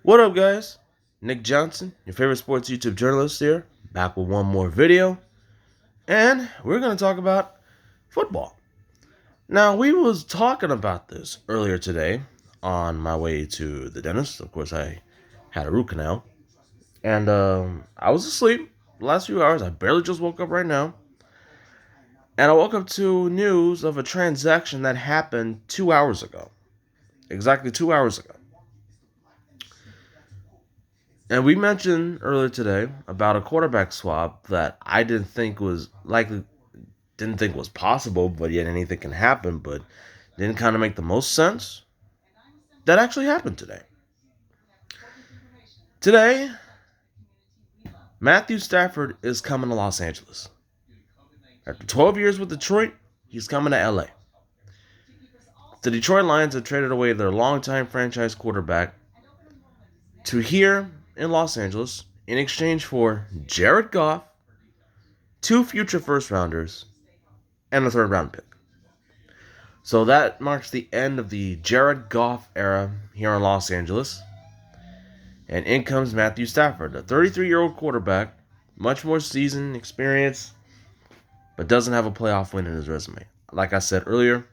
What up, guys? Nick Johnson, your favorite sports YouTube journalist here, back with one more video, and we're going to talk about football. Now, we was talking about this earlier today on my way to the dentist. Of course, I had a root canal, and I was asleep the last few hours. I barely just woke up right now, and I woke up to news of a transaction that happened 2 hours ago. Exactly 2 hours ago. And we mentioned earlier today about a quarterback swap that I didn't think was possible, but yet anything can happen, but didn't kind of make the most sense. That actually happened today. Today, Matthew Stafford is coming to Los Angeles. After 12 years with Detroit, he's coming to LA. The Detroit Lions have traded away their longtime franchise quarterback to here in Los Angeles in exchange for Jared Goff, two future first rounders, and a third round pick. So that marks the end of the Jared Goff era here in Los Angeles. And in comes Matthew Stafford, a 33-year-old quarterback, much more seasoned experience, but doesn't have a playoff win in his resume. Like I said earlier,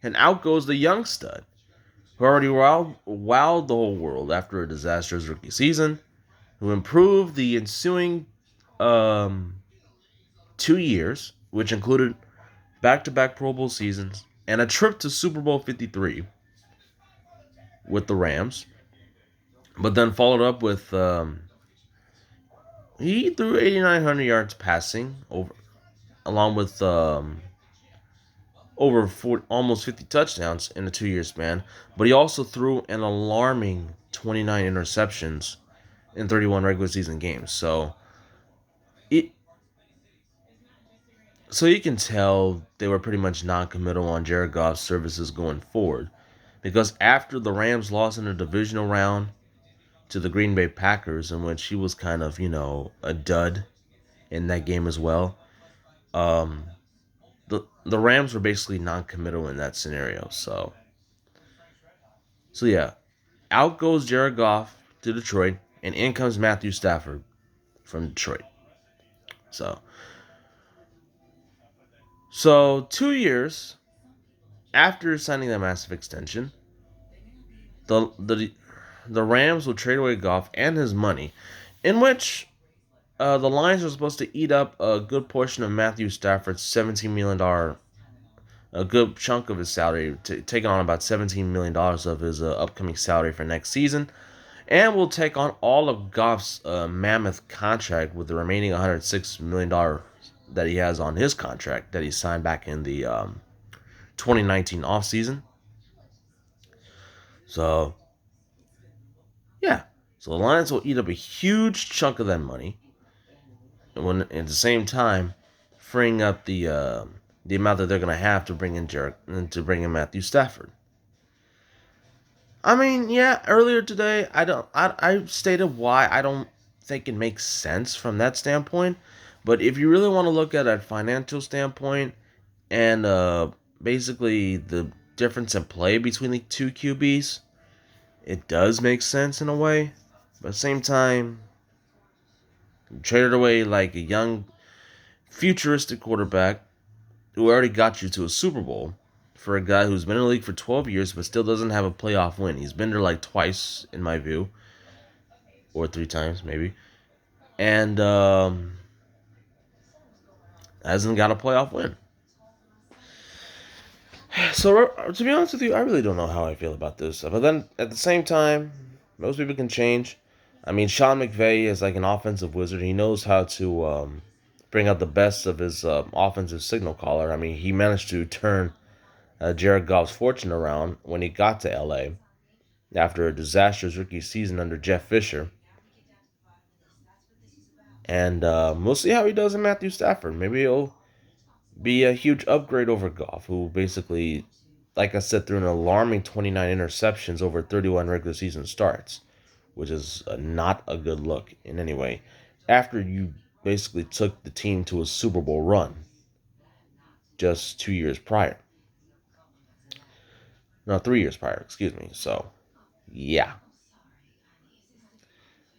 and out goes the young stud, who already wowed the whole world after a disastrous rookie season, who improved the ensuing 2 years, which included back-to-back Pro Bowl seasons and a trip to Super Bowl 53 with the Rams, but then followed up with he threw 8,900 yards passing over, along with over 40, almost 50 touchdowns in a 2 year span. But he also threw an alarming 29 interceptions in 31 regular season games. It so you can tell they were pretty much non-committal on Jared Goff's services going forward, because after the Rams lost in the divisional round to the Green Bay Packers, in which he was kind of a dud in that game as well. Um, the Rams were basically non-committal in that scenario. So yeah, out goes Jared Goff to Detroit, and in comes Matthew Stafford from Detroit. So so 2 years after signing that massive extension, the the the Rams will trade away Goff and his money, in which the Lions are supposed to eat up a good portion of Matthew Stafford's $17 million, a good chunk of his salary, taking on about $17 million of his upcoming salary for next season, and will take on all of Goff's mammoth contract with the remaining $106 million that he has on his contract that he signed back in the 2019 offseason. So, yeah. So the Lions will eat up a huge chunk of that money, and when at the same time freeing up the amount that they're going to have to bring in Matthew Stafford. I mean, yeah, earlier today I stated why I don't think it makes sense from that standpoint. But if you really want to look at a financial standpoint and basically the difference in play between the two QBs, it does make sense in a way. But at the same time, you traded away like a young futuristic quarterback who already got you to a Super Bowl for a guy who's been in the league for 12 years but still doesn't have a playoff win. He's been there like twice, in my view, or three times maybe, and hasn't got a playoff win. So to be honest with you, I really don't know how I feel about this. But then at the same time, most people can change. I mean, Sean McVay is like an offensive wizard. He knows how to bring out the best of his offensive signal caller. I mean, he managed to turn Jared Goff's fortune around when he got to LA after a disastrous rookie season under Jeff Fisher. And we'll see how he does in Matthew Stafford. Maybe he'll be a huge upgrade over Goff, who basically, like I said, threw an alarming 29 interceptions over 31 regular season starts, which is not a good look in any way. After you basically took the team to a Super Bowl run just 2 years prior. No, 3 years prior, excuse me. So, yeah.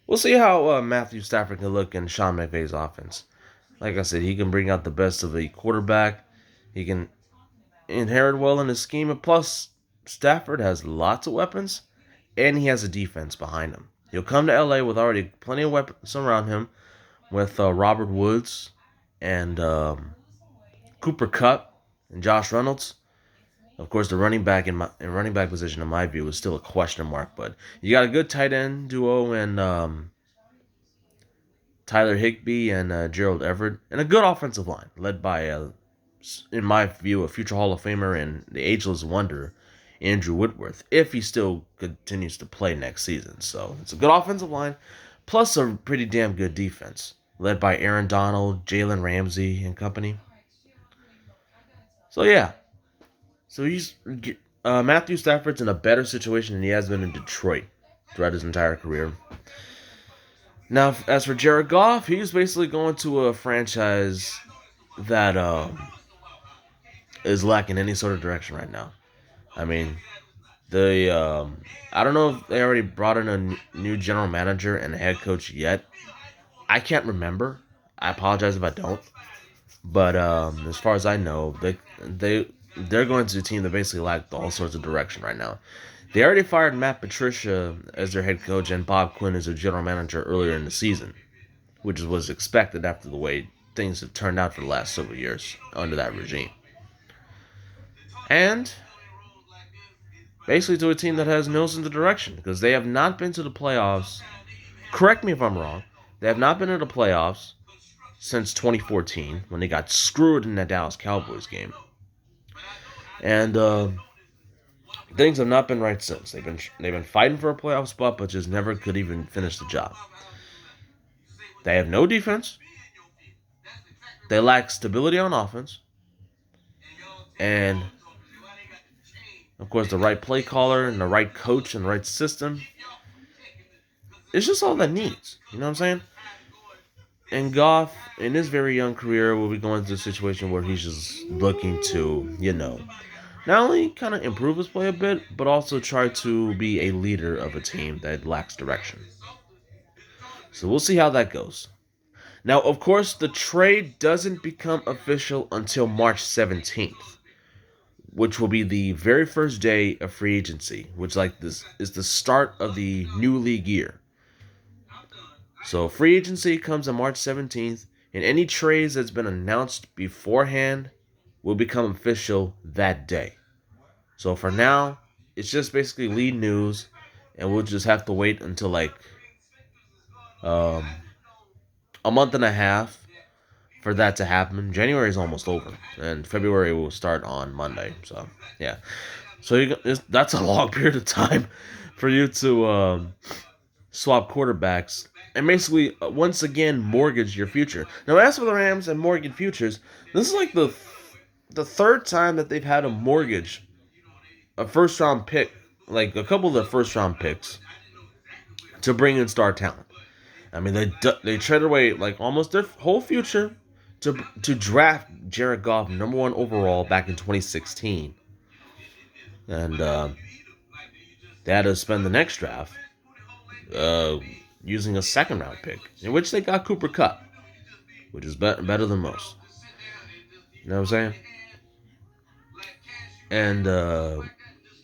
We'll see how Matthew Stafford can look in Sean McVay's offense. Like I said, he can bring out the best of a quarterback. He can inherit well in his scheme. And plus, Stafford has lots of weapons, and he has a defense behind him. He'll come to LA with already plenty of weapons around him, with Robert Woods and Cooper Kupp and Josh Reynolds. Of course, the running back position, in my view, is still a question mark. But you got a good tight end duo and Tyler Higbee and Gerald Everett, and a good offensive line led by, in my view, a future Hall of Famer and the ageless wonder, Andrew Whitworth, if he still continues to play next season. So it's a good offensive line, plus a pretty damn good defense, led by Aaron Donald, Jalen Ramsey, and company. So yeah, so he's Matthew Stafford's in a better situation than he has been in Detroit throughout his entire career. Now, as for Jared Goff, he's basically going to a franchise that is lacking any sort of direction right now. I mean, the I don't know if they already brought in a new general manager and a head coach yet. I can't remember. I apologize if I don't. But as far as I know, they're going to a team that basically lacked all sorts of direction right now. They already fired Matt Patricia as their head coach and Bob Quinn as their general manager earlier in the season, which was expected after the way things have turned out for the last several years under that regime. And basically to a team that has no sense of direction because they have not been to the playoffs. Correct me if I'm wrong. They have not been to the playoffs since 2014 when they got screwed in that Dallas Cowboys game. And things have not been right since. They've been fighting for a playoff spot, but just never could even finish the job. They have no defense. They lack stability on offense, and of course the right play caller and the right coach and the right system. It's just all that needs. You know what I'm saying? And Goff, in his very young career, will be going through a situation where he's just looking to, not only kind of improve his play a bit, but also try to be a leader of a team that lacks direction. So we'll see how that goes. Now, of course, the trade doesn't become official until March 17th, which will be the very first day of free agency, which like this is the start of the new league year. So free agency comes on March 17th, and any trades that's been announced beforehand will become official that day. So for now, it's just basically lead news, and we'll just have to wait until like um, a month and a half for that to happen. January is almost over, and February will start on Monday. So yeah, so that's a long period of time for you to swap quarterbacks and basically once again mortgage your future. Now, as for the Rams and mortgage futures, this is like the third time that they've had to mortgage a first round pick, like a couple of their first round picks, to bring in star talent. I mean, they traded away like almost their whole future to draft Jared Goff number 1 overall back in 2016, and they had to spend the next draft using a second round pick, in which they got Cooper Kupp, which is better than most. You know what I'm saying? And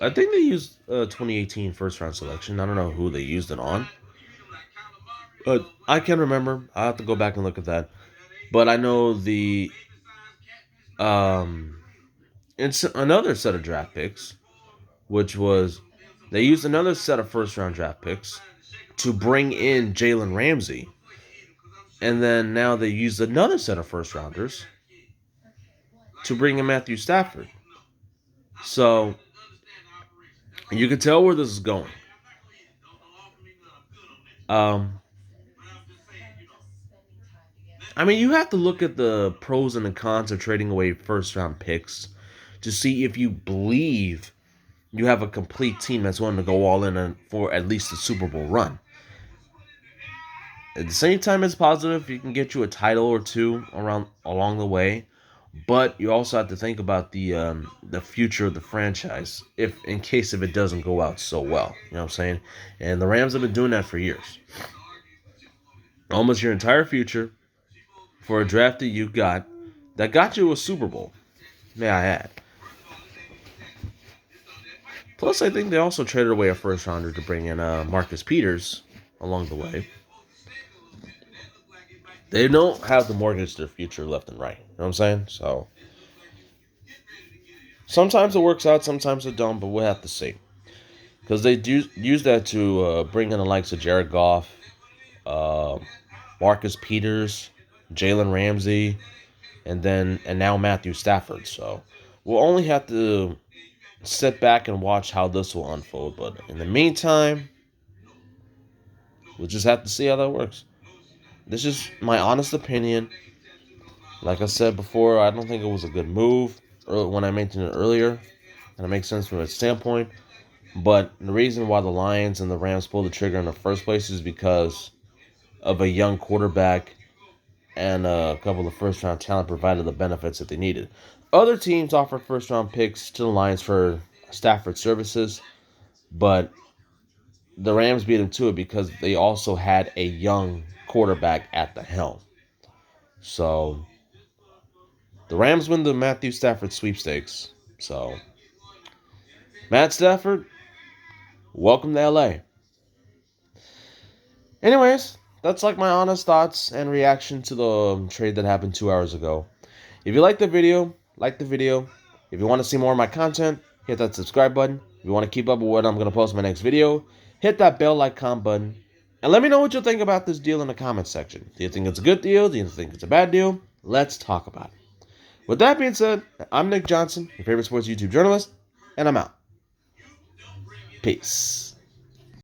I think they used 2018 first round selection. I don't know who they used it on, but I can't remember. I have to go back and look at that. But I know it's another set of draft picks, which was they used another set of first round draft picks to bring in Jalen Ramsey. And then now they used another set of first rounders to bring in Matthew Stafford. So you can tell where this is going. I mean, you have to look at the pros and the cons of trading away first round picks to see if you believe you have a complete team that's willing to go all in for at least a Super Bowl run. At the same time, it's positive. You can get you a title or two along the way, but you also have to think about the future of the franchise if it doesn't go out so well. You know what I'm saying? And the Rams have been doing that for years. almost your entire future for a draft that you got that got you a Super Bowl, may I add. Plus, I think they also traded away a first rounder to bring in Marcus Peters along the way. They don't have to mortgage their future left and right. You know what I'm saying? So sometimes it works out, sometimes it don't, but we'll have to see. Because they do use that to bring in the likes of Jared Goff, uh, Marcus Peters, Jalen Ramsey, and now Matthew Stafford. So we'll only have to sit back and watch how this will unfold. But in the meantime, we'll just have to see how that works. This is my honest opinion. Like I said before, I don't think it was a good move when I mentioned it earlier. And it makes sense from its standpoint. But the reason why the Lions and the Rams pulled the trigger in the first place is because of a young quarterback and a couple of first round talent provided the benefits that they needed. Other teams offered first round picks to the Lions for Stafford services, but the Rams beat them to it because they also had a young quarterback at the helm. So the Rams win the Matthew Stafford sweepstakes. So Matt Stafford, welcome to LA. Anyways, that's like my honest thoughts and reaction to the trade that happened 2 hours ago. If you like the video, like the video. If you want to see more of my content, hit that subscribe button. If you want to keep up with what I'm going to post in my next video, hit that bell icon button. And let me know what you think about this deal in the comments section. Do you think it's a good deal? Do you think it's a bad deal? Let's talk about it. With that being said, I'm Nick Johnson, your favorite sports YouTube journalist, and I'm out. Peace.